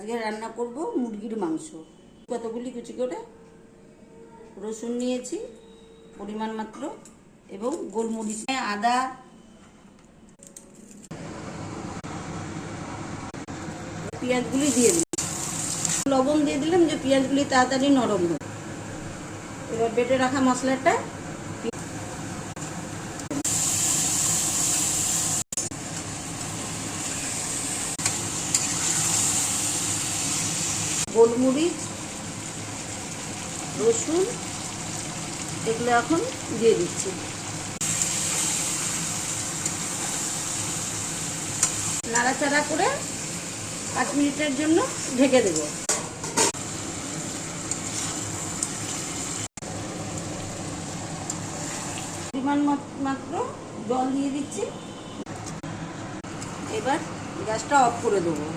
আজকে রান্না করব মুরগির মাংস। কতগুলি কুচি করে রসুন নিয়েছি পরিমাণ মাত্র, এবং গোলমরিচ, আদা, পেঁয়াজগুলি দিয়ে দিলাম, লবণ দিয়ে দিলাম যে পেঁয়াজগুলি তাড়াতাড়ি নরম হবে। এবার বেটে রাখা মশলাটা গোলমরিচ, রসুন এগুলো এখন দিয়ে দিচ্ছি। নাড়াচাড়া করে 5 মিনিটের জন্য ঢেকে দেব। পরিমাণ মাত্র জল দিয়ে দিচ্ছি। এবার গ্যাসটা অফ করে দেবো।